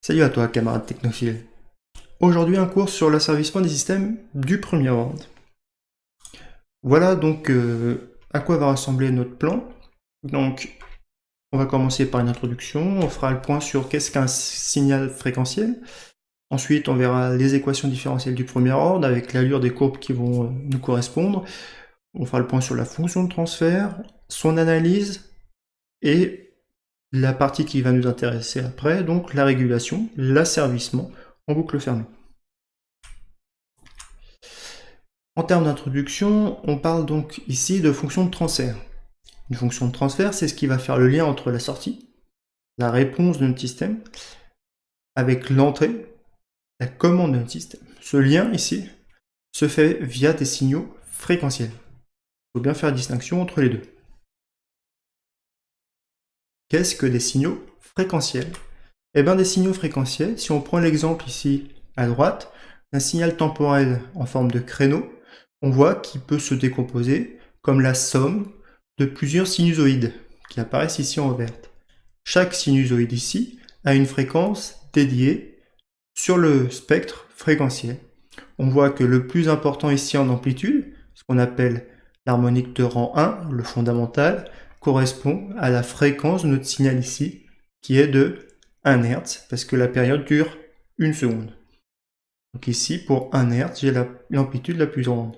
Salut à toi, camarade technophile. Aujourd'hui, un cours sur l'asservissement des systèmes du premier ordre. Voilà donc à quoi va ressembler notre plan. Donc, on va commencer par une introduction, on fera le point sur qu'est-ce qu'un signal fréquentiel. Ensuite, on verra les équations différentielles du premier ordre avec l'allure des courbes qui vont nous correspondre. On fera le point sur la fonction de transfert, son analyse et la partie qui va nous intéresser après, donc la régulation, l'asservissement en boucle fermée. En termes d'introduction, on parle donc ici de fonction de transfert. Une fonction de transfert, c'est ce qui va faire le lien entre la sortie, la réponse de notre système, avec l'entrée, la commande de notre système. Ce lien ici se fait via des signaux fréquentiels. Il faut bien faire la distinction entre les deux. Qu'est-ce que des signaux fréquentiels? Eh bien, des signaux fréquentiels, si on prend l'exemple ici à droite, d'un signal temporel en forme de créneau, on voit qu'il peut se décomposer comme la somme de plusieurs sinusoïdes qui apparaissent ici en verte. Chaque sinusoïde ici a une fréquence dédiée sur le spectre fréquentiel. On voit que le plus important ici en amplitude, ce qu'on appelle l'harmonique de rang 1, le fondamental, correspond à la fréquence de notre signal ici, qui est de 1 Hz, parce que la période dure 1 seconde. Donc ici, pour 1 Hz, j'ai l'amplitude la plus grande.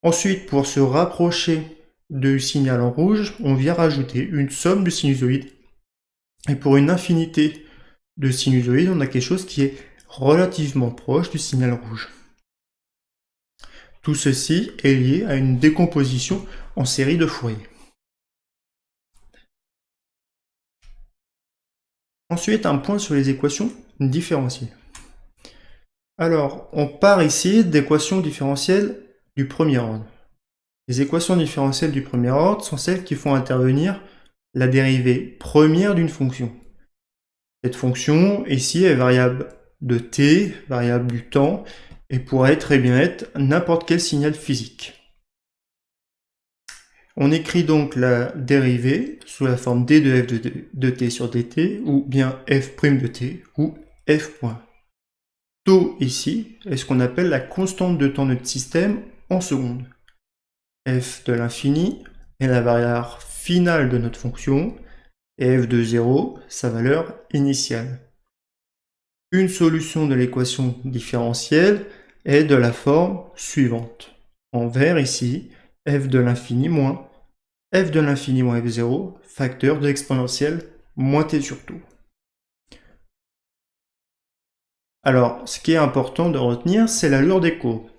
Ensuite, pour se rapprocher du signal en rouge, on vient rajouter une somme de sinusoïdes. Et pour une infinité de sinusoïdes, on a quelque chose qui est relativement proche du signal rouge. Tout ceci est lié à une décomposition en série de Fourier. Ensuite, un point sur les équations différentielles. Alors, on part ici d'équations différentielles du premier ordre. Les équations différentielles du premier ordre sont celles qui font intervenir la dérivée première d'une fonction. Cette fonction, ici, est variable de t, variable du temps, et pourrait très bien être n'importe quel signal physique. On écrit donc la dérivée sous la forme d de f de t sur dt, ou bien f' de t, ou f point. Tau, ici, est ce qu'on appelle la constante de temps de notre système en secondes. F de l'infini est la valeur finale de notre fonction, et f de 0, sa valeur initiale. Une solution de l'équation différentielle est de la forme suivante. En vert ici, f de l'infini moins f0, facteur de l'exponentielle moins t sur tau. Alors, ce qui est important de retenir, c'est l'allure des courbes.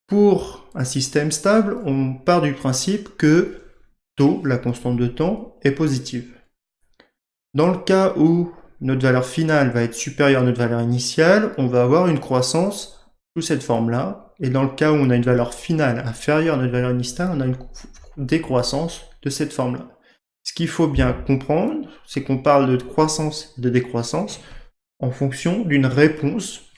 Pour un système stable, on part du principe que tau, la constante de temps, est positive. Dans le cas où notre valeur finale va être supérieure à notre valeur initiale, on va avoir une croissance sous cette forme-là. Et dans le cas où on a une valeur finale inférieure à notre valeur initiale, on a une décroissance de cette forme-là. Ce qu'il faut bien comprendre, c'est qu'on parle de croissance et de décroissance en fonction d'une réponse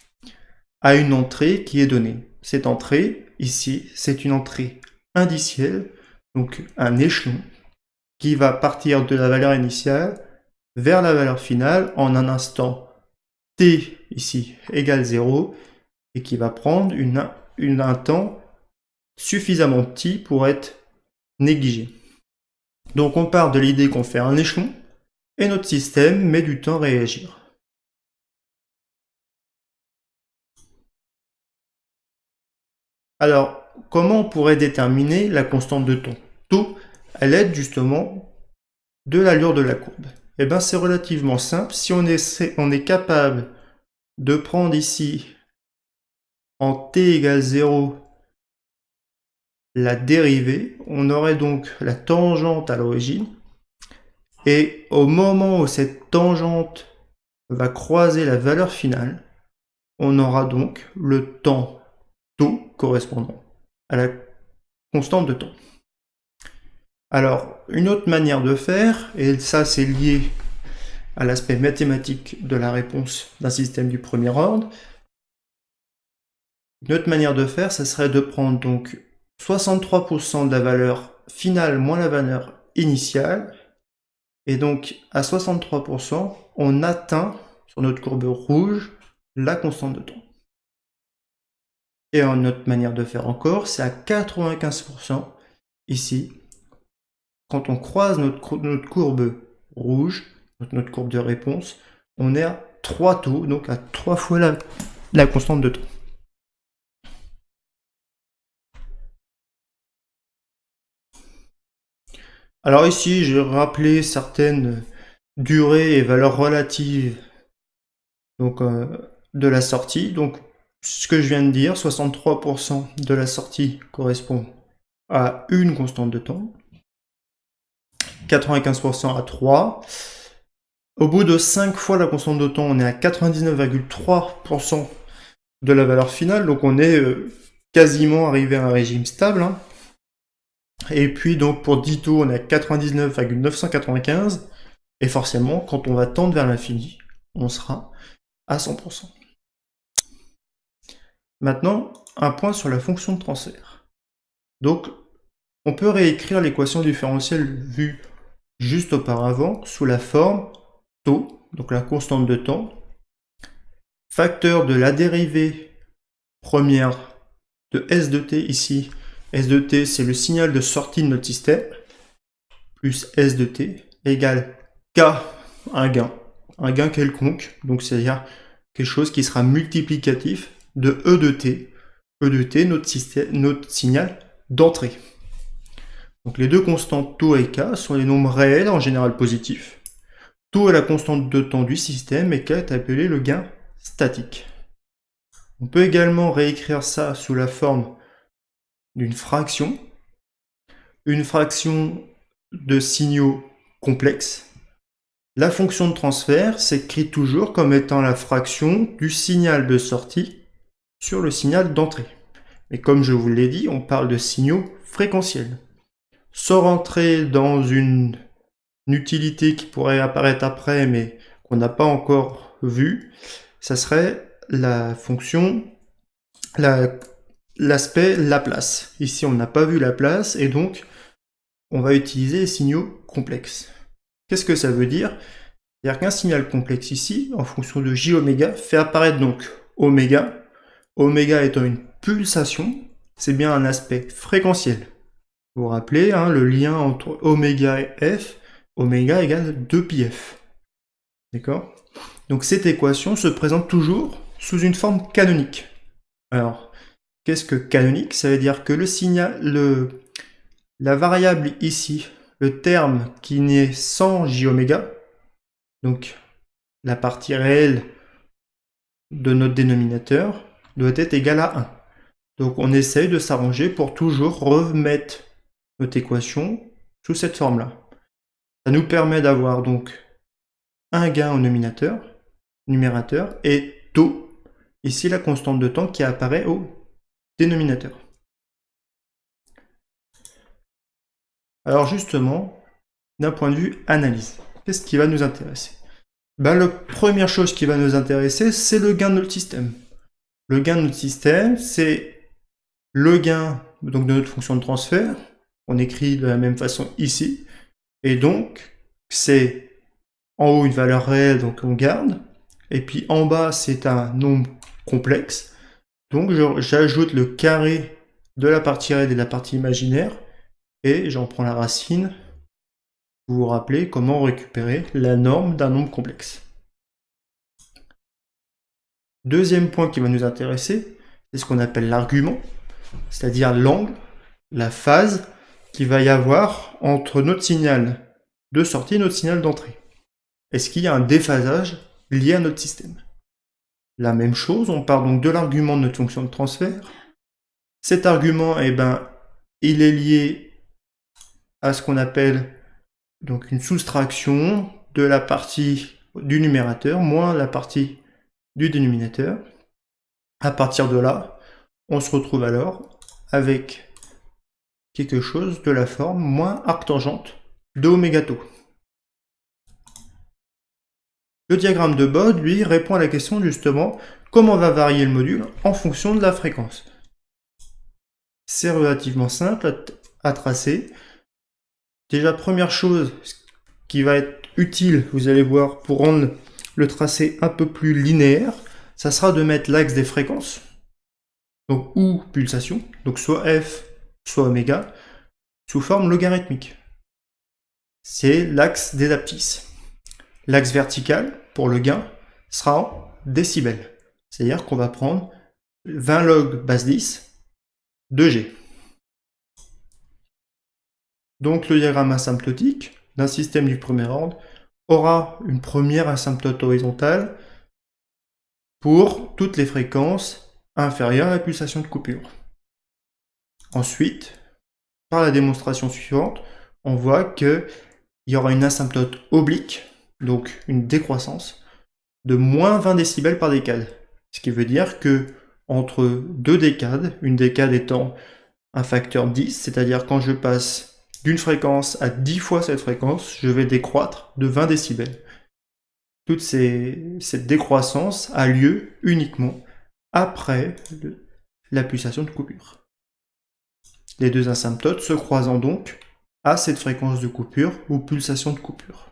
à une entrée qui est donnée. Cette entrée, ici, c'est une entrée indicielle, donc un échelon, qui va partir de la valeur initiale vers la valeur finale en un instant t, ici, égale 0, et qui va prendre un temps suffisamment petit pour être négligé. Donc on part de l'idée qu'on fait un échelon, et notre système met du temps à réagir. Alors, comment on pourrait déterminer la constante de temps? Tau, à l'aide justement de l'allure de la courbe. Eh bien, c'est relativement simple. Si on est capable de prendre ici, en t égale 0, la dérivée, on aurait donc la tangente à l'origine. Et au moment où cette tangente va croiser la valeur finale, on aura donc le temps tau correspondant à la constante de temps. Alors, une autre manière de faire, et ça c'est lié à l'aspect mathématique de la réponse d'un système du premier ordre, une autre manière de faire, ça serait de prendre donc 63% de la valeur finale moins la valeur initiale, et donc à 63%, on atteint sur notre courbe rouge, la constante de temps. Et une autre manière de faire encore, c'est à 95%, ici, quand on croise notre courbe rouge, notre courbe de réponse, on est à 3 taux, donc à 3 fois la constante de temps. Alors ici, j'ai rappelé certaines durées et valeurs relatives donc, de la sortie. Donc, ce que je viens de dire, 63% de la sortie correspond à une constante de temps, 95% à 3. Au bout de 5 fois la constante de temps, on est à 99,3% de la valeur finale, donc on est quasiment arrivé à un régime stable. Hein. Et puis donc pour 10 taux, on est à 99,995, et forcément, quand on va tendre vers l'infini, on sera à 100%. Maintenant, un point sur la fonction de transfert. Donc, on peut réécrire l'équation différentielle vue juste auparavant sous la forme taux, donc la constante de temps, facteur de la dérivée première de S de t ici. S de t, c'est le signal de sortie de notre système, plus S de t égale K, un gain quelconque, donc c'est-à-dire quelque chose qui sera multiplicatif de E de t. E de t, notre signal d'entrée. Donc les deux constantes taux et K sont les nombres réels, en général positifs. Taux est la constante de temps du système et K est appelé le gain statique. On peut également réécrire ça sous la forme d'une fraction. Une fraction de signaux complexes. La fonction de transfert s'écrit toujours comme étant la fraction du signal de sortie sur le signal d'entrée. Mais comme je vous l'ai dit, on parle de signaux fréquentiels. Sans rentrer dans une utilité qui pourrait apparaître après, mais qu'on n'a pas encore vue, ça serait la fonction, l'aspect Laplace. Ici, on n'a pas vu Laplace, et donc, on va utiliser les signaux complexes. Qu'est-ce que ça veut dire? C'est-à-dire qu'un signal complexe ici, en fonction de j oméga, fait apparaître donc oméga. Oméga étant une pulsation, c'est bien un aspect fréquentiel. Vous vous rappelez, hein, le lien entre oméga et f, oméga égale 2πf. D'accord? Donc cette équation se présente toujours sous une forme canonique. Alors, qu'est-ce que canonique? Ça veut dire que le signal, la variable ici, le terme qui naît sans j oméga, donc la partie réelle de notre dénominateur, doit être égale à 1. Donc on essaye de s'arranger pour toujours remettre notre équation sous cette forme-là. Ça nous permet d'avoir donc un gain au numérateur, et taux, ici la constante de temps qui apparaît au dénominateur. Alors justement, d'un point de vue analyse, qu'est-ce qui va nous intéresser? La première chose qui va nous intéresser, c'est le gain de notre système. Le gain de notre système, c'est le gain donc, de notre fonction de transfert. On écrit de la même façon ici. Et donc, c'est en haut une valeur réelle, donc on garde. Et puis en bas, c'est un nombre complexe. Donc j'ajoute le carré de la partie réelle et de la partie imaginaire. Et j'en prends la racine. Vous vous rappelez comment récupérer la norme d'un nombre complexe. Deuxième point qui va nous intéresser, c'est ce qu'on appelle l'argument, c'est-à-dire l'angle, la phase qu'il va y avoir entre notre signal de sortie et notre signal d'entrée. Est-ce qu'il y a un déphasage lié à notre système? La même chose, on part donc de l'argument de notre fonction de transfert. Cet argument, il est lié à ce qu'on appelle donc une soustraction de la partie du numérateur moins la partie du dénominateur. À partir de là, on se retrouve alors avec quelque chose de la forme moins arctangente de oméga tau. Le diagramme de Bode, lui, répond à la question justement comment va varier le module en fonction de la fréquence. C'est relativement simple à tracer. Déjà, première chose qui va être utile, vous allez voir, pour rendre le tracé un peu plus linéaire, ça sera de mettre l'axe des fréquences, donc ou pulsation, donc soit f, soit oméga, sous forme logarithmique. C'est l'axe des abscisses. L'axe vertical, pour le gain, sera en décibels. C'est-à-dire qu'on va prendre 20 log base 10 de G. Donc le diagramme asymptotique d'un système du premier ordre aura une première asymptote horizontale pour toutes les fréquences inférieures à la pulsation de coupure. Ensuite, par la démonstration suivante, on voit qu'il y aura une asymptote oblique, donc une décroissance, de moins 20 décibels par décade. Ce qui veut dire que entre deux décades, une décade étant un facteur 10, c'est-à-dire quand je passe d'une fréquence à 10 fois cette fréquence, je vais décroître de 20 décibels. Toute cette décroissance a lieu uniquement après la pulsation de coupure. Les deux asymptotes se croisant donc à cette fréquence de coupure ou pulsation de coupure.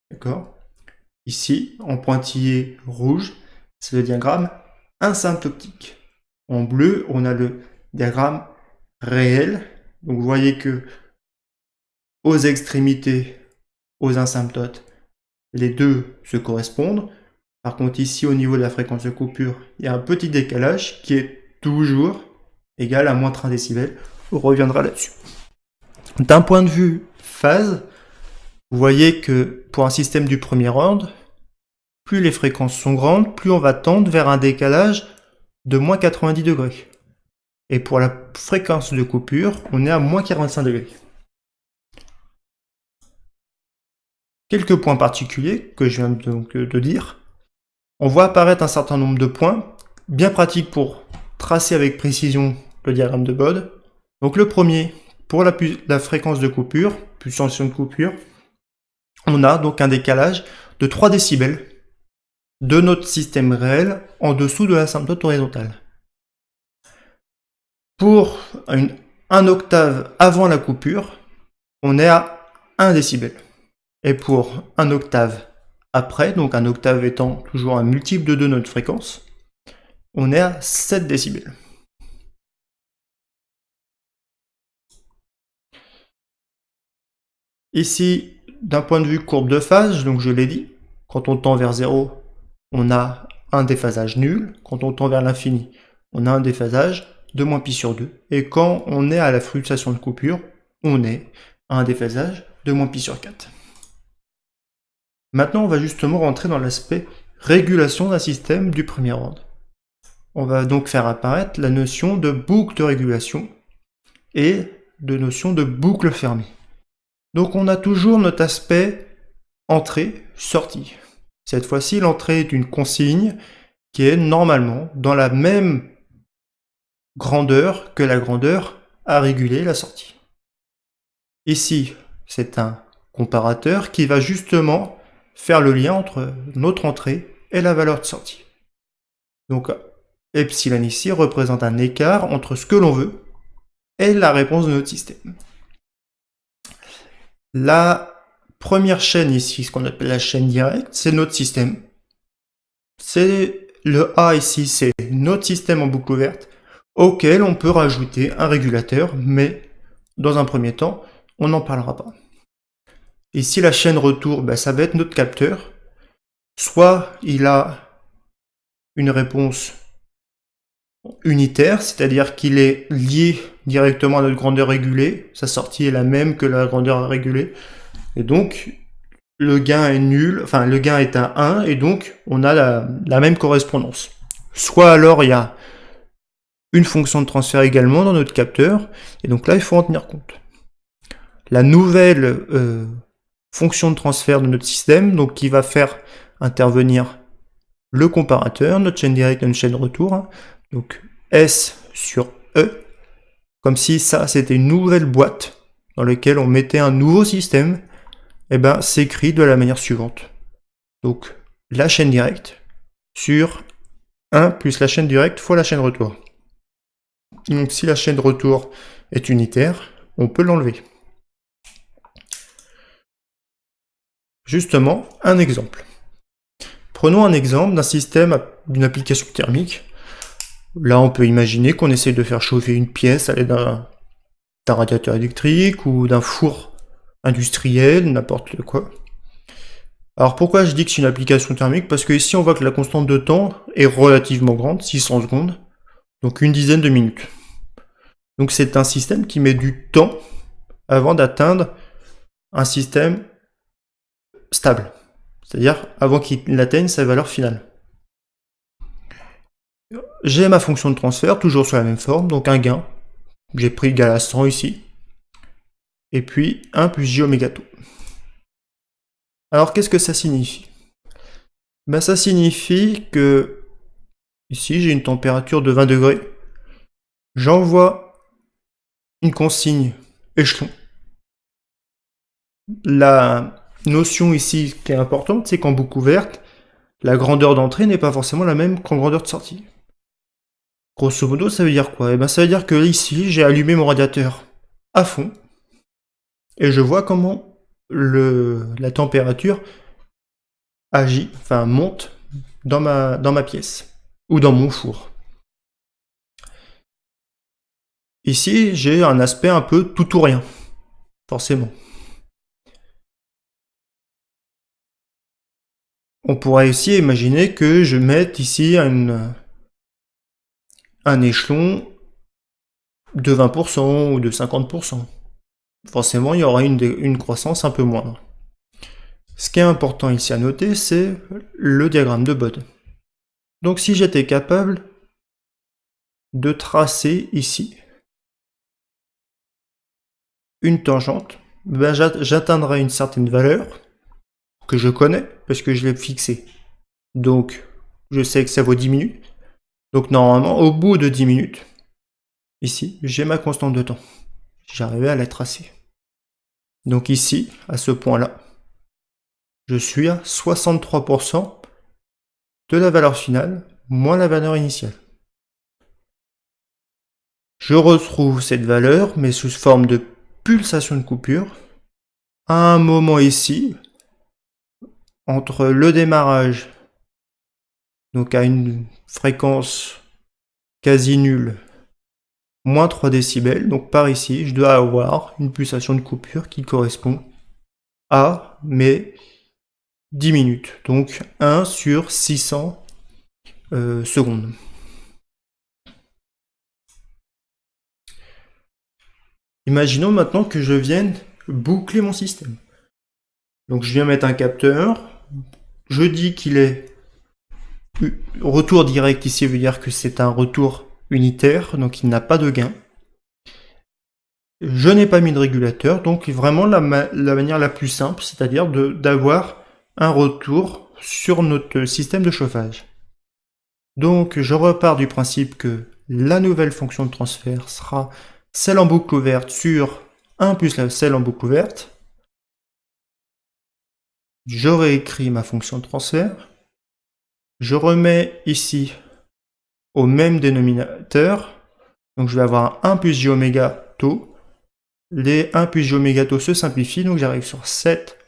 D'accord ? Ici, en pointillé rouge, c'est le diagramme asymptotique. En bleu, on a le diagramme réel. Donc vous voyez que aux extrémités, aux asymptotes, les deux se correspondent. Par contre, ici, au niveau de la fréquence de coupure, il y a un petit décalage qui est toujours égal à moins 30 décibels. On reviendra là-dessus. D'un point de vue phase, vous voyez que pour un système du premier ordre, plus les fréquences sont grandes, plus on va tendre vers un décalage de moins 90 degrés. Et pour la fréquence de coupure, on est à moins 45 degrés. Quelques points particuliers que je viens donc de dire. On voit apparaître un certain nombre de points, bien pratiques pour tracer avec précision le diagramme de Bode. Donc le premier, pour la fréquence de coupure, pulsation de coupure, on a donc un décalage de 3 décibels de notre système réel en dessous de l'asymptote horizontale. Pour un octave avant la coupure, on est à 1 décibel. Et pour un octave après, donc un octave étant toujours un multiple de 2 de notre fréquence, on est à 7 décibels. Ici, d'un point de vue courbe de phase, donc je l'ai dit, quand on tend vers 0, on a un déphasage nul. Quand on tend vers l'infini, on a un déphasage de moins pi sur 2. Et quand on est à la pulsation de coupure, on est à un déphasage de moins pi sur 4. Maintenant, on va justement rentrer dans l'aspect régulation d'un système du premier ordre. On va donc faire apparaître la notion de boucle de régulation et de notion de boucle fermée. Donc on a toujours notre aspect entrée-sortie. Cette fois-ci, l'entrée est une consigne qui est normalement dans la même grandeur que la grandeur à réguler la sortie. Ici, c'est un comparateur qui va justement faire le lien entre notre entrée et la valeur de sortie. Donc, epsilon ici représente un écart entre ce que l'on veut et la réponse de notre système. La première chaîne ici, ce qu'on appelle la chaîne directe, c'est notre système. C'est le A ici, c'est notre système en boucle ouverte, auquel on peut rajouter un régulateur, mais dans un premier temps, on n'en parlera pas. Ici, la chaîne retour, ça va être notre capteur. Soit il a une réponse unitaire, c'est-à-dire qu'il est lié directement à notre grandeur régulée, sa sortie est la même que la grandeur à réguler, et donc le gain est nul, enfin le gain est à 1, et donc on a la même correspondance. Soit alors il y a une fonction de transfert également dans notre capteur, et donc là il faut en tenir compte. La nouvelle fonction de transfert de notre système, donc qui va faire intervenir le comparateur, notre chaîne directe et notre chaîne retour, donc S sur E, comme si ça c'était une nouvelle boîte dans laquelle on mettait un nouveau système, et s'écrit de la manière suivante. Donc la chaîne directe sur 1 plus la chaîne directe fois la chaîne retour. Donc si la chaîne retour est unitaire, on peut l'enlever. Justement, un exemple. Prenons un exemple d'un système, d'une application thermique. Là, on peut imaginer qu'on essaie de faire chauffer une pièce à l'aide d'un radiateur électrique ou d'un four industriel, n'importe quoi. Alors pourquoi je dis que c'est une application thermique? Parce que ici on voit que la constante de temps est relativement grande, 600 secondes, donc une dizaine de minutes. Donc c'est un système qui met du temps avant d'atteindre un système stable, c'est-à-dire avant qu'il atteigne sa valeur finale. J'ai ma fonction de transfert, toujours sur la même forme, donc un gain. J'ai pris égal à 100 ici. Et puis 1 plus j oméga tau. Alors qu'est-ce que ça signifie? Ben, ça signifie que ici j'ai une température de 20 degrés. J'envoie une consigne échelon. La notion ici qui est importante, c'est qu'en boucle ouverte, la grandeur d'entrée n'est pas forcément la même qu'en grandeur de sortie. Grosso modo, ça veut dire quoi? Eh ben, ça veut dire que ici, j'ai allumé mon radiateur à fond et je vois comment la température agit, enfin monte dans ma pièce ou dans mon four. Ici, j'ai un aspect un peu tout ou rien, forcément. On pourrait aussi imaginer que je mette ici un échelon de 20% ou de 50%. Forcément, il y aura une croissance un peu moindre. Ce qui est important ici à noter, c'est le diagramme de Bode. Donc si j'étais capable de tracer ici une tangente, ben j'atteindrai une certaine valeur que je connais parce que je l'ai fixée. Donc je sais que ça vaut 10 minutes. Donc normalement, au bout de 10 minutes, ici, j'ai ma constante de temps. J'arrivais à la tracer. Donc ici, à ce point-là, je suis à 63% de la valeur finale, moins la valeur initiale. Je retrouve cette valeur, mais sous forme de pulsation de coupure, à un moment ici, entre le démarrage, donc à une fréquence quasi nulle, moins 3 décibels, donc par ici, je dois avoir une pulsation de coupure qui correspond à mes 10 minutes, donc 1 sur 600 secondes. Imaginons maintenant que je vienne boucler mon système. Donc je viens mettre un capteur, je dis qu'il est retour direct, ici veut dire que c'est un retour unitaire, donc il n'a pas de gain. Je n'ai pas mis de régulateur, donc vraiment la manière la plus simple, c'est-à-dire d'avoir un retour sur notre système de chauffage. Donc je repars du principe que la nouvelle fonction de transfert sera celle en boucle ouverte sur 1 plus celle en boucle ouverte. Je réécris ma fonction de transfert. Je remets ici au même dénominateur. Donc je vais avoir 1 plus j oméga tau. Les 1 plus j oméga tau se simplifient, donc j'arrive sur cette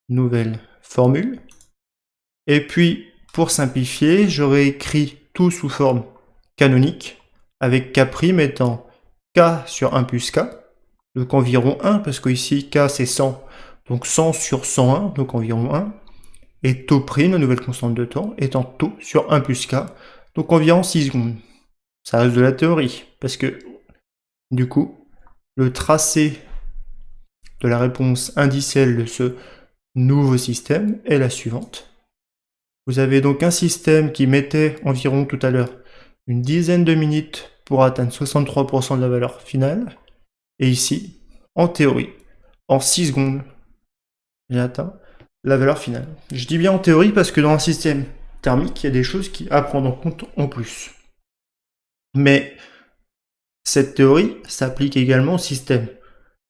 nouvelle formule. Et puis, pour simplifier, je réécris tout sous forme canonique, avec k' étant k sur 1 plus k, donc environ 1, parce que ici k c'est 100, donc 100 sur 101, donc environ 1, et tau', la nouvelle constante de temps, étant tau sur 1 plus k, donc environ 6 secondes. Ça reste de la théorie, parce que, du coup, le tracé de la réponse indicielle de ce nouveau système est la suivante. Vous avez donc un système qui mettait environ tout à l'heure une dizaine de minutes pour atteindre 63% de la valeur finale. Et ici, en théorie, en 6 secondes, j'ai atteint la valeur finale. Je dis bien en théorie parce que dans un système thermique, il y a des choses à prendre en compte en plus. Mais cette théorie s'applique également au système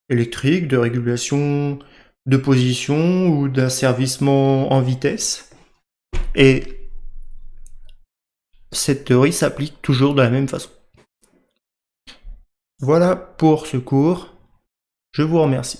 électrique, de régulation de position ou d'asservissement en vitesse. Et cette théorie s'applique toujours de la même façon. Voilà pour ce cours. Je vous remercie.